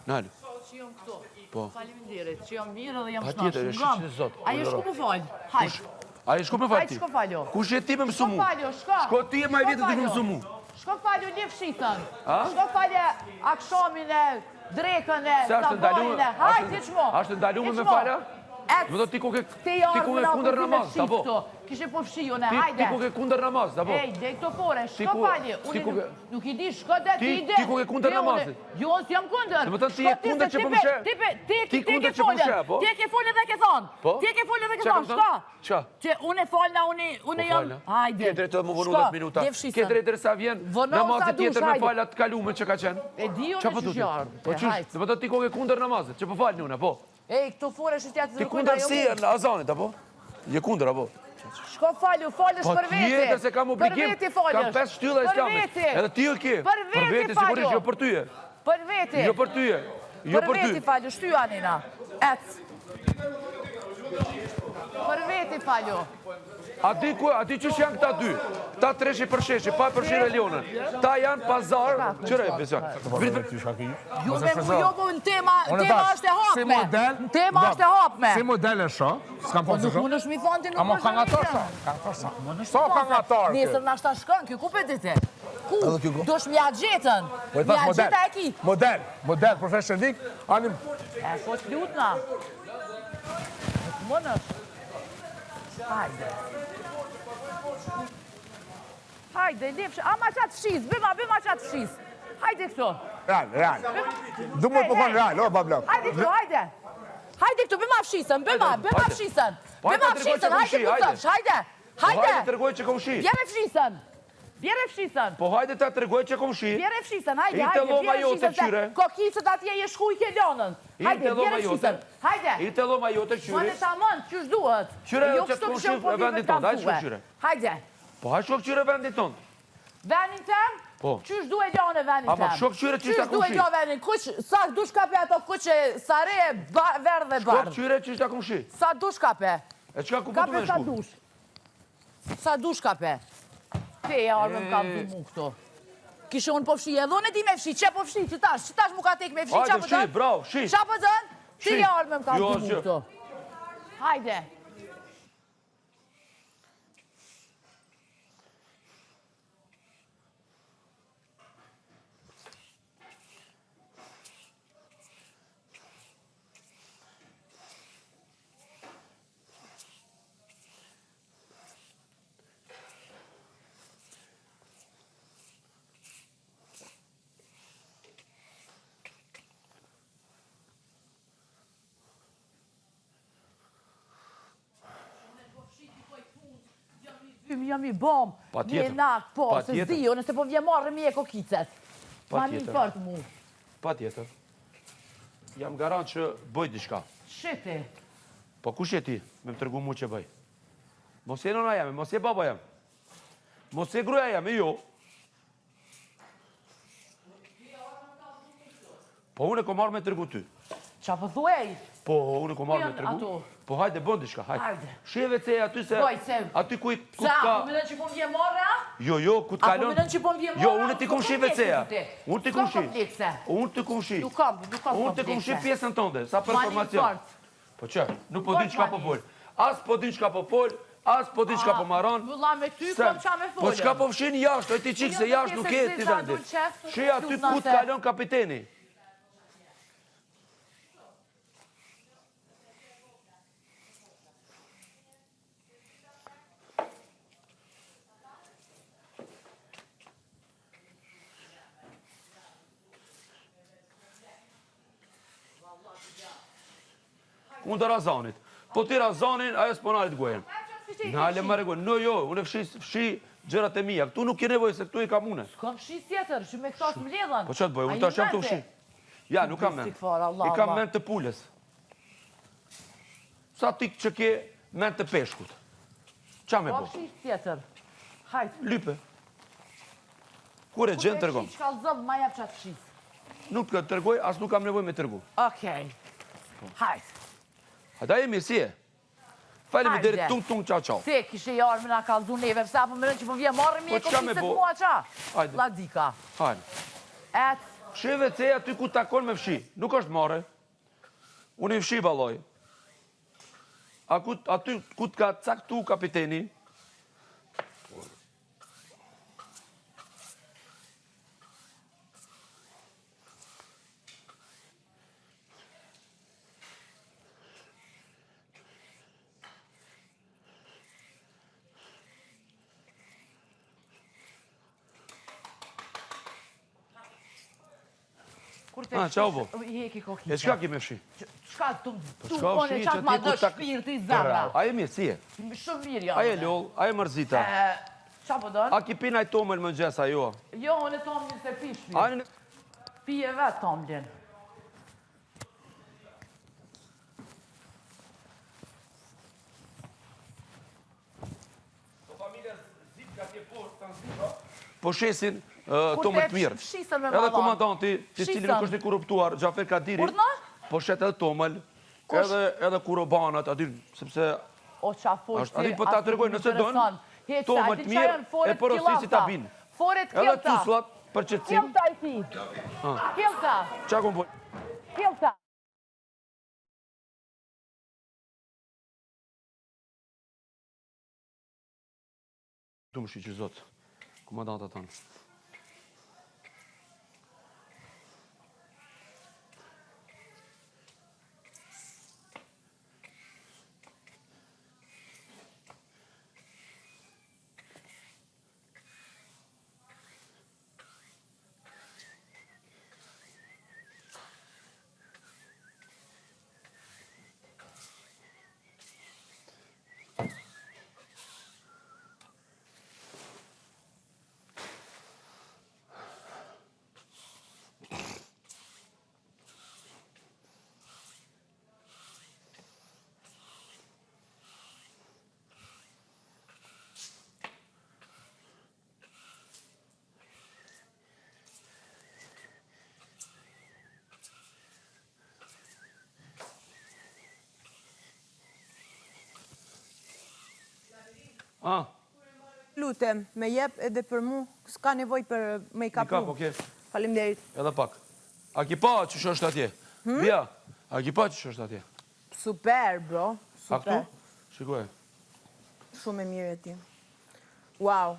Nalë. Që jam këto. Po. Faleminderit, që jam mirë dhe jam Patjetër, shnashë. shqit e zot. Ajo shku më falë. Hajt. Ajo shku më falë ti. Hajt, shko faljo. Kush je ti me mësu mu? Shko faljo, shko. Shko ti e maj vjetë të mësu mu. Shko faljo një fshitën. Shko falje akshomin e drekën e sabanin e. Hajt, një qmo. Ashtë ndalume me falja? Më do ti ku ke kunder namaz, ta po? Kishe po fshiju ne, hajde. Ti ku ke kunder namaz, ta po? Ej, dhe këto fore, shko falje. Unë nuk i di, shko dhe ti ide. Ti ku ke kunder namazit? Jo, si jam kunder. Në më thënë ti e kunder që pëmshe? Ti ke folje. Ti ke folje dhe ke thonë. Ti ke folje dhe ke thonë, shko. Qa? Që unë e falna, unë jam... Hajde. Ke drejtë të më vonu 10 minuta. Ke drejtë sa vjen namazit tjetër me falat kalume që ka qenë. E di unë që shjarë. Po qysh, në më thënë ti ku ke kunder namazit, që po falë njëna, po? Ej, këto fore shëtjatë Ti kunder si e në azanit, apo? Je kunder, apo? Shko falju, falës për vete. Po tjetër se kam obligim, kam 5 shtylla islamit. Edhe ti e ke. Për vete falju. Jo për tyje. Për vete. Jo për tyje. Jo për ty. Për vete falju, shty Anina. Ec. Për vete falju. A di që janë këta dy? Ta treshi për sheshi, pa për shi relionën. Ta janë pazar, qëre e besan. Jo me mu jo po në tema është e hapme. Tema është e hapme. Si model e sho, s'kam po të sho. Nuk më nëshmi thonë ti nuk Amo ka nga torë, so ka nga torë. Nesër në ashta shkën, kjo ku për dite? Ku? Do shmi a gjetën. Mi a gjeta e ki. Model profesionik, anim... E, po të lutna. Nuk më nësht. Hajde. Hajde, lefshë. A ma qatë fshiz, bëma qatë fshiz. Hajde këto. Real. Du më përkon real, o bablok. Hajde këto, hajde. Hajde këto, bëma fshisën, bëma fshisën. Bëma fshisën, hajde këtësh, hajde. Hajde të regoj që kom shi. Bjere fshisën. Po hajde të regoj që kom shi. Bjere fshisën, hajde, I të loma jote qyre. Kokisët atje je shku I ke lonën. Hajde, bjere fshisën, hajde. I të loma jote qyre. Mëne ta mënë, qysh duhet. Qyre që të kom shi e vendit tonë, hajde shku qyre. Hajde. Po hajde shku qyre vendit tonë. Venin tem? Po. Qysh duhet lone venin tem? Ama shok qyre qysh ta kom shi. Qysh duhet lo venin? Kuq, sa dush kape ato kuqe sare, verë dhe bardë. Shok qyre qysh ta kom shi. Sa dush kape? E qka ku po të me shku? Sa dush kape? Te e arme më kam du mu këto. Kishë unë po fshi, edhe unë e di me fshi, që po fshi, që tash mu ka tek me fshi, qa po dënë? Bravo, shi. Qa po dënë? Te e arme më kam du mu këto. Hajde. Jam I bom, një nak, po, se zdio, nëse po vje marrë mi e kokicet. Ma një fërtë mu. Pa tjetër. Jam garant që bëj diçka. Shiti. Po kush je ti me më tërgu mu që bëj? Mos e nëna jam, mos e baba jam. Mos e gruja jam, jo. Po unë e ko marrë me tërgu ty. Qa po thuej? Po unë e ko marrë me tërgu. Po hajde, bën diçka, hajde. Shive të aty se... Aty ku ka... Qa, po mënën që po m'vje marra? Jo, ku t'kalon... A po mënën që po m'vje marra? Jo, unë ti kom shi veceja. Unë ti kom shi. Unë ti kom shi. Nuk kam Unë ti kom shi pjesën tënde, sa për informacion. Po që, nuk po din qka po fol. As po din qka po fol, as po din qka po maron. Vëlla me ty, kom qa me folën. Po qka po fshin jashtë, oj ti qikë se jashtë nuk e ti vendit. Shi aty ku t'kalon kapiteni. Unë të razanit. Po ti razanin, ajo s'ponarit gojën. Nale më regojnë. No jo, unë fshi gjërat e mija. Këtu nuk i nevoj se këtu I kam une. S'kam fshi tjetër, që me këta s'mledhen. Po që të bëj, unë të shem të fshi. Ja, nuk kam men. I kam men të pulles. Sa ti që ke men të peshkut. Qa me bo? Po fshi tjetër. Hajtë. Lype. Kure gjenë tërgom. Që ka zëmë, ma jep qatë fshis. Nuk të tërgoj, as nuk kam nevoj me tërgu. Okej. Hajtë. Ata jemi si e. Falemi deri tung qau. Se kishe jarë me nga kalzu neve, pësa po mërën që po vje marrë mi e kokisët mua qa. Hajde. Ladika. Hajde. Et, Fshi WC aty ku takon me fshi. Nuk është more. Unë i fshi balloj. Aty ku t'ka caktu kapiteni. Qau bo? I heki kokitja. E çka ke me fshi? Shka tu shka kone fshi, qatë që ma ti do ku tak- shpirti zemra. Aje mirë, si e? Shumë mirë janë. Aje loll, aje mërzita. Qa po donë? A ki pinaj tomël më gjesa, jo? Jo, unë e tomlin se pishmi. Aje Pije vetë tomlin. po shesin tomël të mirë. Shisën me Edhe malon. komandanti, të cili nuk Shisën. është i korruptuar, Xhafer Kadiri, Urdhna? po shet edhe tomël, edhe kurobanat, aty, sepse O qa fojtë Ashtë, ati po ta të regojnë, nëse donë, tomët mirë e porosisi ta binë. Foret edhe kilta. cuslat për qëtësim. Kilta i ti. Kilta. Qa kom po? Kilta. Tu më shi që zotë, komandanta tanë. Lutem, me jep edhe për mu, s'ka nevoj për me i kapu. Oke. Faleminderit. Edhe pak. A ki pa që është atje? Bia, a ki pa që është atje? Super, bro. A këtu? Super. Shikoj. Shumë e mirë e ti. Wow.